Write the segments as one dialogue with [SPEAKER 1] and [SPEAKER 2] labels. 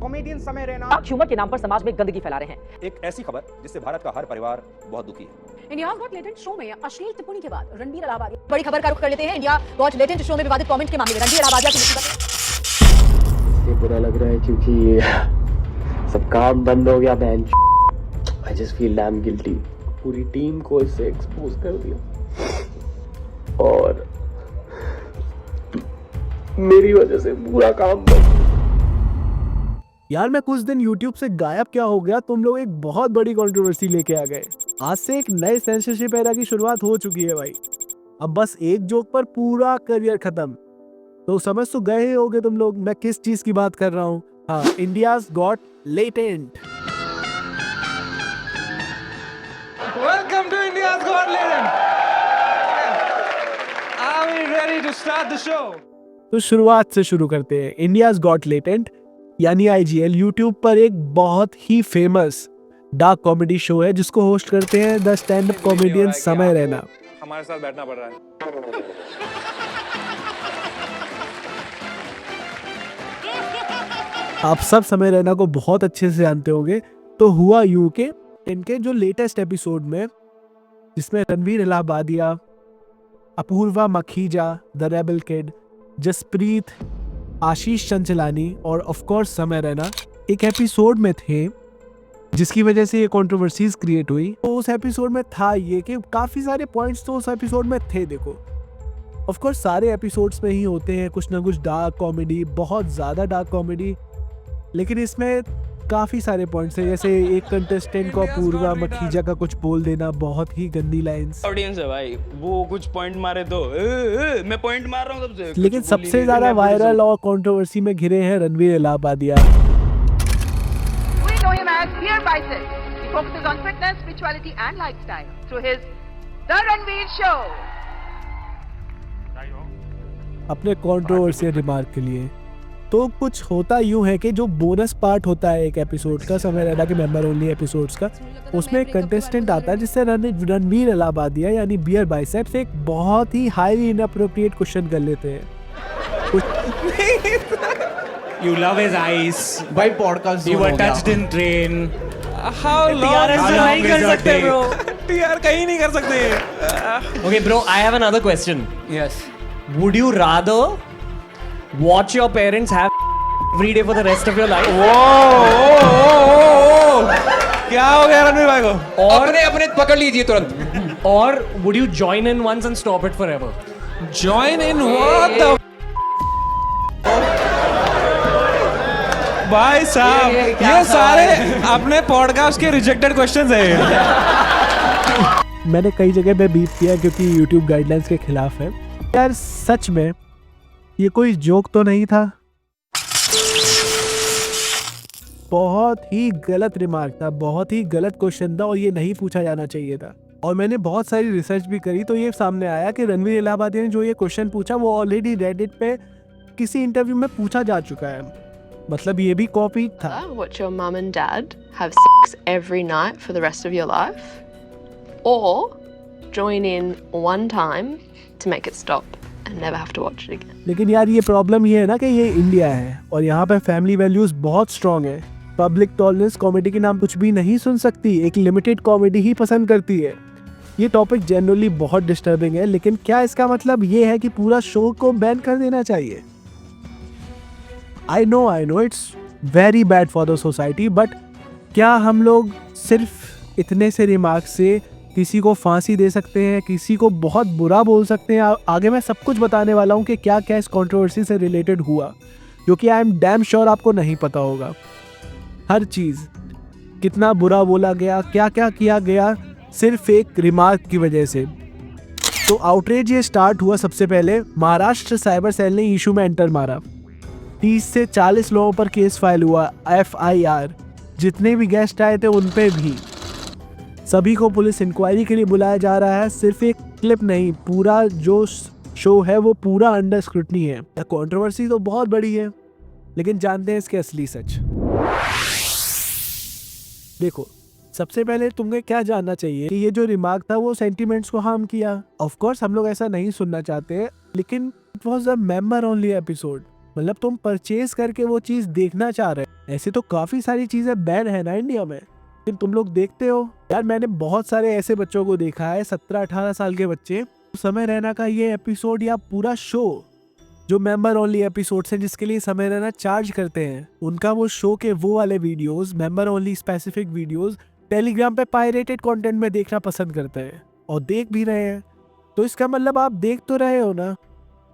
[SPEAKER 1] Comedian समय Raina
[SPEAKER 2] humour के नाम पर समाज में गंदगी फैला रहे हैं।
[SPEAKER 3] एक ऐसी खबर जिससे भारत का हर परिवार बहुत दुखी है।
[SPEAKER 4] इंडियाज गॉट लेटेंट शो में अश्लील टिप्पणी के बाद रणबीर इलाहाबादी बड़ी खबर का रुख कर लेते हैं। इंडिया गॉट लेटेंट शो में विवादित कमेंट के मामले में रणबीर इलाहाबादिया की मुसीबत।
[SPEAKER 5] ये बुरा लग रहा है क्योंकि ये सब काम बंद हो गया। Man I just feel dam guilty. पूरी टीम को इससे एक्सपोज कर दिया और मेरी वजह से पूरा काम बंद।
[SPEAKER 6] यार मैं कुछ दिन YouTube से गायब क्या हो गया, तुम लोग एक बहुत बड़ी कंट्रोवर्सी लेके आ गए। आज से एक नए सेंसरशिप एरा की शुरुआत हो चुकी है भाई। अब बस एक जोक पर पूरा करियर खत्म। तो समझ तो गए ही होगे तुम लोग मैं किस चीज की बात कर रहा हूँ। हाँ, India's Got Latent.
[SPEAKER 1] Welcome to India's Got Latent. Are we ready to start the show?
[SPEAKER 6] तो शुरुआत से शुरू करते हैं। इंडियाज गॉट लेटेंट यानी IGL यूट्यूब पर एक बहुत ही फेमस डार्क कॉमेडी शो है जिसको होस्ट करते हैं द स्टैंड अप कॉमेडियन समय रैना।
[SPEAKER 1] हमारे साथ बैठना पड़ रहा है।
[SPEAKER 6] आप सब समय रैना को बहुत अच्छे से जानते होंगे। तो हुआ यूं के इनके जो लेटेस्ट एपिसोड में जिसमें Ranbir Allahbadia, Apoorva Makhija, the Rebel Kid, Jaspreet, Ashish Chanchlani और ऑफ कोर्स समय रैना एक एपिसोड में थे जिसकी वजह से ये कंट्रोवर्सीज क्रिएट हुई। तो उस एपिसोड में था ये कि काफ़ी सारे पॉइंट्स तो उस एपिसोड में थे। देखो ऑफ कोर्स सारे एपिसोड्स में ही होते हैं कुछ ना कुछ डार्क कॉमेडी, बहुत ज़्यादा डार्क कॉमेडी, लेकिन इसमें काफ़ी सारे पॉइंट्स हैं। जैसे एक कंटेस्टेंट को अपूर्वा मखीजा का कुछ बोल देना, बहुत ही गंदी लाइंस।
[SPEAKER 7] ऑडियंस है भाई, वो कुछ पॉइंट मारे तो मैं पॉइंट मार रहा हूँ सबसे।
[SPEAKER 6] लेकिन सबसे ज्यादा वायरल और कंट्रोवर्सी में घिरे हैं Ranbir Allahbadia.
[SPEAKER 8] We know him as Beer Bicep. He focuses on fitness, spirituality and lifestyle through his The Ranveer Show.
[SPEAKER 6] अपने कंट्रोवर्सी रिमार्क के लिए तो कुछ होता यूं है कि जो बोनस पार्ट होता है एक एपिसोड का, समय रैना के मेंबर ओनली एपिसोड्स का, उसमें एक कंटेस्टेंट आता है जिससे रणबीर इलाहाबादिया यानी बियर बाइसेप्स एक बहुत ही हाईली इनअप्रोप्रिएट क्वेश्चन कर लेते हैं।
[SPEAKER 9] You love his eyes.
[SPEAKER 10] भाई podcast
[SPEAKER 9] You were touched in train.
[SPEAKER 1] How long?
[SPEAKER 9] नहीं कर सकते bro.
[SPEAKER 1] TR कहीं नहीं कर सकते।
[SPEAKER 9] Okay bro, I have another question.
[SPEAKER 10] Yes
[SPEAKER 9] Would you rather watch your parents have every day for the rest of your life?
[SPEAKER 1] क्या हो गया रणवीर भाई को?
[SPEAKER 10] और अपने पकड़ लीजिए तुरंत।
[SPEAKER 9] Or would you join in once and stop it forever?
[SPEAKER 1] Join in what the? भाई साहब ये सारे अपने पॉडकास्ट के रिजेक्टेड क्वेश्चंस हैं।
[SPEAKER 6] मैंने कई जगह पे बीप किया क्योंकि YouTube गाइडलाइंस के खिलाफ है। यार सच में ये कोई जोक तो नहीं था, बहुत ही गलत रिमार्क था, बहुत ही गलत क्वेश्चन था और ये नहीं पूछा जाना चाहिए था। और मैंने बहुत सारी रिसर्च भी करी तो ये सामने आया कि रणबीर इलाहाबादी ने जो ये क्वेश्चन पूछा वो ऑलरेडी रेडिट पे किसी इंटरव्यू में पूछा जा चुका है, मतलब ये भी कॉपी था।
[SPEAKER 11] Watch your mum and dad have sex every night for the rest of your life, or join in one time to make it stop and never have to watch it again.
[SPEAKER 6] लेकिन यार ये problem ये है ना कि ये India है और यहाँ पे फैमिली वैल्यूज बहुत स्ट्रॉन्ग है। पब्लिक टॉलरेंस कॉमेडी के नाम कुछ भी नहीं सुन सकती, एक लिमिटेड कॉमेडी ही पसंद करती है। ये टॉपिक जनरली बहुत डिस्टर्बिंग है, लेकिन क्या इसका मतलब ये है कि पूरा शो को बैन कर देना चाहिए? I know it's very bad for the society, but क्या हम लोग सिर्फ इतने से रिमार्क से किसी को फांसी दे सकते हैं, किसी को बहुत बुरा बोल सकते हैं? आगे मैं सब कुछ बताने वाला हूँ कि क्या क्या इस कंट्रोवर्सी से रिलेटेड हुआ, जो कि आई एम डैम श्योर आपको नहीं पता होगा। हर चीज़, कितना बुरा बोला गया, क्या क्या किया गया सिर्फ एक रिमार्क की वजह से। तो आउटरेज ये स्टार्ट हुआ सबसे पहले महाराष्ट्र साइबर सेल ने इशू में एंटर मारा। 30 से 40 लोगों पर केस फाइल हुआ, FIR, जितने भी गेस्ट आए थे उन पे भी। सभी को पुलिस इंक्वायरी के लिए बुलाया जा रहा है। सिर्फ एक क्लिप नहीं, पूरा जो शो है वो पूरा अंडर स्क्रूटनी है। कंट्रोवर्सी तो बहुत बड़ी है, लेकिन जानते हैं इसके असली सच। देखो सबसे पहले तुम्हें क्या जानना चाहिए कि ये जो रिमार्क था वो सेंटिमेंट्स को हार्म किया। ऑफ कोर्स हम लोग ऐसा नहीं सुनना चाहते, लेकिन it was a member only episode. मतलब तुम परचेज करके वो चीज देखना चाह रहे हो। ऐसे तो काफी सारी चीजें बैन है ना इंडिया में, लेकिन तुम लोग देखते हो। यार मैंने बहुत सारे ऐसे बच्चों को देखा है, 17-18 साल के बच्चे, समय रैना का ये एपिसोड या पूरा शो जो मेंबर ओनली एपिसोड्स हैं जिसके लिए समय रैना चार्ज करते हैं, उनका वो शो के वो वाले videos, member only specific videos Telegram पे पायरेटेड कंटेंट में देखना पसंद करते हैं और देख भी रहे हैं। तो इसका मतलब आप देख तो रहे हो ना।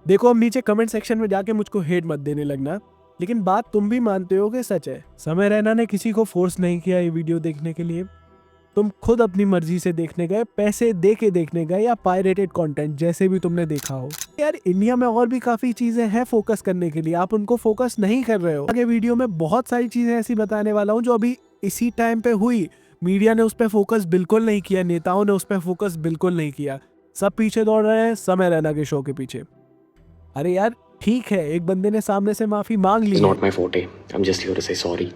[SPEAKER 6] देखो अब नीचे कमेंट सेक्शन में जाके मुझको हेट मत देने लगना, लेकिन बात तुम भी मानते हो कि सच है। समय रैना ने किसी को फोर्स नहीं किया ये वीडियो देखने के लिए, तुम खुद अपनी मर्जी से देखने गए, पैसे दे के देखने गए या पायरेटेड कंटेंट जैसे भी तुमने देखा हो। यार इंडिया में और भी काफी चीजें हैं फोकस करने के लिए, आप उनको फोकस नहीं कर रहे हो। आगे वीडियो में बहुत सारी चीजें ऐसी बताने वाला हूँ जो अभी इसी टाइम पे हुई। मीडिया ने उस पर फोकस बिल्कुल नहीं किया, नेताओं ने उस पर फोकस बिल्कुल नहीं किया, सब पीछे दौड़ रहे हैं समय रैना के शो के पीछे। अरे यार ठीक है, एक बंदे ने सामने से माफी मांग ली।
[SPEAKER 5] It's not my forte. I'm just here to say sorry.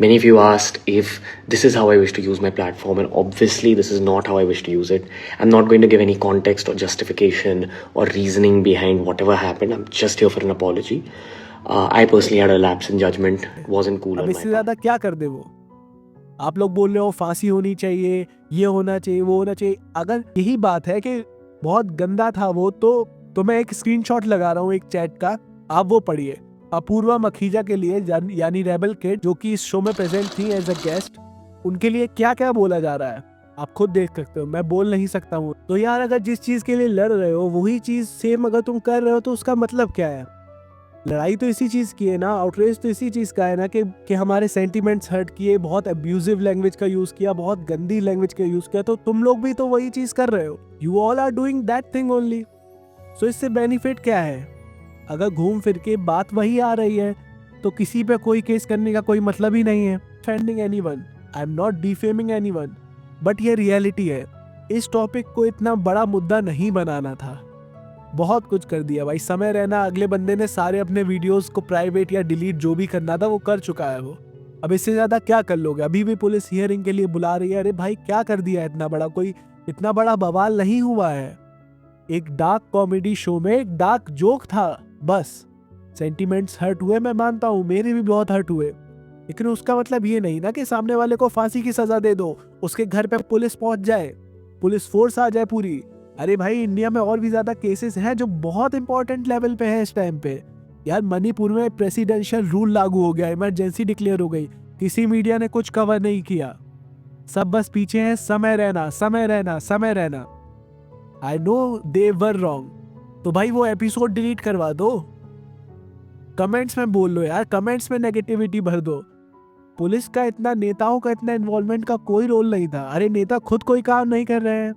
[SPEAKER 5] Many of you asked if this is how I wish to use my platform, and obviously this is not how I wish to use it. I'm not going to give any context or justification or reasoning behind whatever happened. I'm just here for an apology. I personally had a lapse in judgment. Wasn't cool on
[SPEAKER 6] अब
[SPEAKER 5] my
[SPEAKER 6] इससे
[SPEAKER 5] part.
[SPEAKER 6] ज्यादा क्या कर दे वो। आप लोग बोल रहे हो फांसी होनी चाहिए, ये होना चाहिए, वो होना चाहिए। अगर यही बात है कि बहुत गंदा था वो, तो मैं एक स्क्रीनशॉट लगा रहा हूँ एक चैट का, आप वो पढ़िए। अपूर्वा मखीजा के लिए यानी रेबल किड जो कि इस शो में प्रेजेंट थी एज अ गेस्ट, उनके लिए क्या क्या बोला जा रहा है आप खुद देख सकते हो, मैं बोल नहीं सकता हूँ। तो यार अगर जिस चीज के लिए लड़ रहे हो वही चीज सेम अगर तुम कर रहे हो तो उसका मतलब क्या है। लड़ाई तो इसी चीज की है ना, आउटरेज तो इसी चीज का है ना कि हमारे सेंटिमेंट्स हर्ट किए, बहुत अब्यूजिव लैंग्वेज का यूज किया, बहुत गंदी लैंग्वेज का यूज किया। तो तुम लोग भी तो वही चीज कर रहे हो। You all are doing that thing only. So इससे बेनिफिट क्या है? अगर घूम फिर के बात वही आ रही है तो किसी पे कोई केस करने का कोई मतलब ही नहीं है। Defending anyone, I am not defaming anyone, but ये रियलिटी है। इस टॉपिक को इतना बड़ा मुद्दा नहीं बनाना था, बहुत कुछ कर दिया भाई। समय रैना अगले बंदे ने सारे अपने वीडियोस को प्राइवेट या डिलीट जो भी करना था वो कर चुका है वो। अब इससे ज्यादा क्या कर लोगे? अभी भी पुलिस हियरिंग के लिए बुला रही है। अरे भाई क्या कर दिया इतना बड़ा? कोई इतना बड़ा बवाल नहीं हुआ है। एक डार्क कॉमेडी शो में एक डार्क जोक था, बस। सेंटिमेंट्स हर्ट हुए, मैं मानता हूँ, मेरे भी बहुत हर्ट हुए, लेकिन उसका मतलब ये नहीं ना कि सामने वाले को फांसी की सजा दे दो, उसके घर पे पुलिस पहुंच जाए, पुलिस फोर्स आ जाए पूरी। अरे भाई इंडिया में और भी ज्यादा केसेस हैं जो बहुत इंपॉर्टेंट लेवल पे है इस टाइम पे। यार मणिपुर में प्रेसिडेंशियल रूल लागू हो गया, इमरजेंसी डिक्लेयर हो गई, किसी मीडिया ने कुछ कवर नहीं किया, सब बस पीछे है समय रैना, समय रैना, समय Raina. I know they were wrong, तो भाई वो एपिसोड डिलीट करवा दो। कमेंट्स में बोल लो यार, कमेंट्स में नेगेटिविटी भर दो। पुलिस का इतना, नेताओं का इतना इन्वॉल्वमेंट का कोई रोल नहीं था। अरे नेता खुद कोई काम नहीं कर रहे हैं।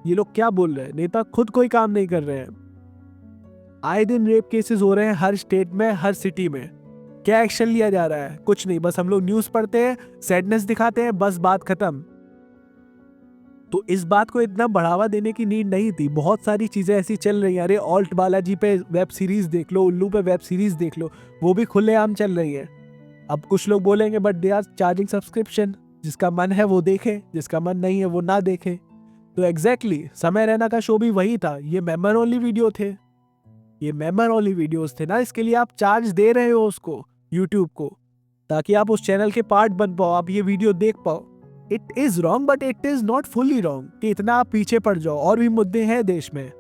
[SPEAKER 6] ये लोग क्या बोल रहे हैं? नेता खुद कोई काम नहीं कर रहे हैं। आए दिन रेप केसेस हो रहे हैं हर स्टेट में, हर सिटी में। क्या एक्शन लिया जा रहा है? कुछ नहीं, बस हम लोग न्यूज पढ़ते हैं, सैडनेस दिखाते हैं, बस बात खत्म। तो इस बात को इतना बढ़ावा देने की नीड नहीं थी। बहुत सारी चीजें ऐसी चल रही हैं। अरे ऑल्ट बालाजी पे वेब सीरीज देख लो, उल्लू पे वेब सीरीज देख लो, वो भी खुलेआम चल रही है। अब कुछ लोग बोलेंगे but they are charging subscription, जिसका मन है वो देखे, जिसका मन नहीं है वो ना देखे। तो एग्जैक्टली समय रैना का शो भी वही था। ये मेंबर ओनली वीडियो थे, ये मेंबर ओनली वीडियोस थे ना, इसके लिए आप चार्ज दे रहे हो उसको, यूट्यूब को, ताकि आप उस चैनल के पार्ट बन पाओ, आप ये वीडियो देख पाओ। It is wrong but it is not fully wrong कि इतना आप पीछे पड़ जाओ। और भी मुद्दे हैं देश में।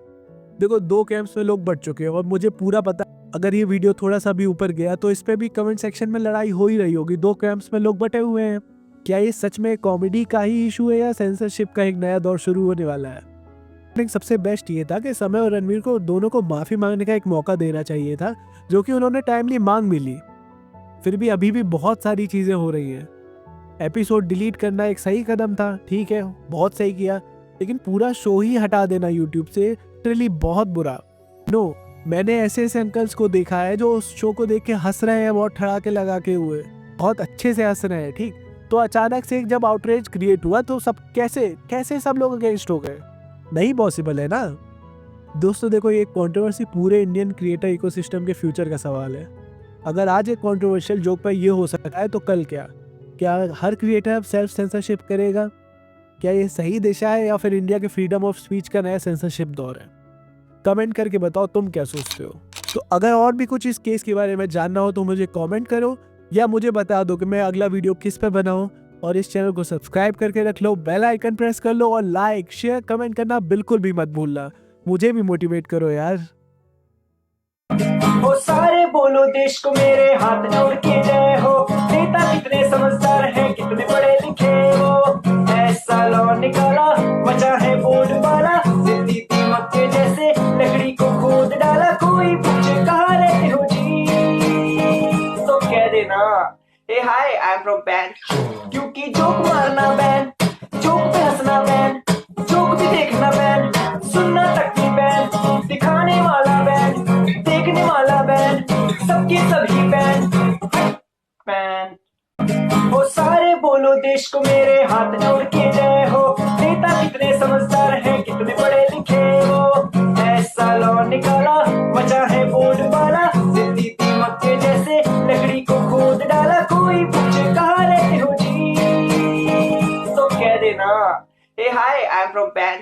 [SPEAKER 6] देखो 2 कैंप्स में लोग बढ़ चुके हैं और मुझे पूरा पता, अगर ये वीडियो थोड़ा सा भी ऊपर गया तो इस पे भी कमेंट सेक्शन में लड़ाई हो ही रही होगी। 2 कैंप्स में लोग बटे हुए हैं। क्या ये सच में कॉमेडी का ही इशू है या सेंसरशिप का एक नया दौर शुरू होने वाला है? सबसे बेस्ट ये था कि समय और रणवीर को दोनों को माफी मांगने का एक मौका देना चाहिए था, जो कि उन्होंने टाइमली मांग भी ली। फिर भी अभी भी बहुत सारी चीजें हो रही हैं। एपिसोड डिलीट करना एक सही कदम था, ठीक है, बहुत सही किया, लेकिन पूरा शो ही हटा देना यूट्यूब से लिटरली बहुत बुरा। नो, मैंने ऐसे ऐसे अंकल्स को देखा है जो उस शो को देख के हंस रहे हैं, बहुत ठड़ाके लगा के हुए, बहुत अच्छे से हंस रहे हैं, ठीक। तो अचानक से जब आउटरेज क्रिएट हुआ तो सब कैसे सब लोग अगेंस्ट हो गए? नहीं पॉसिबल है ना दोस्तों। देखो ये कंट्रोवर्सी पूरे इंडियन क्रिएटर इकोसिस्टम के फ्यूचर का सवाल है। अगर आज एक कंट्रोवर्शियल जोक पर ये हो सकता है तो कल क्या हर क्रिएटर अब सेल्फ सेंसरशिप करेगा? क्या ये सही दिशा है या फिर इंडिया के फ्रीडम ऑफ स्पीच का नया सेंसरशिप दौर है? कमेंट करके बताओ तुम क्या सोचते हो। तो अगर और भी कुछ इस केस के बारे में जानना हो तो मुझे कमेंट करो या मुझे बता दो कि मैं अगला वीडियो किस पे बनाऊं। और इस चैनल को सब्सक्राइब करके रख लो, बेल आइकन प्रेस कर लो और लाइक शेयर कमेंट करना बिल्कुल भी मत भूलना। मुझे भी मोटिवेट करो यार।
[SPEAKER 12] वो सारे बोलो देश को मेरे हाथ जोड़ के जय हो। नेता कितने समझदार हैं, कितने पढ़े लिखे हो। ऐसा लॉ निकाला, बचा है बोर्ड वाला। जिंदगी दीमक के जैसे लकड़ी को खोद डाला। कोई पूछे कहाँ रहते हो जी, तो कह देना हे हाय आई एम फ्रॉम पैन। क्योंकि जोक मारना बैन, जोक पे हंसना बैन, जोक भी देखना बैन, सुनना तक नहीं बैन, दिखाने वाला बैन, देखने वाला बैन, सबके सभी बैन बैन। वो सारे बोलो देश को मेरे हाथ जोड़ के जय हो। नेता कितने समझदार हैं, कितने पढ़े लिखे हो। ऐसा लॉ निकाला, बचा है बोर्ड वाला। जिंदगी दीमक के जैसे लकड़ी को खोद डाला। कोई पूछे कहाँ रहते हो जी, तो कह देना हे हाय आई एम फ्रॉम पैन।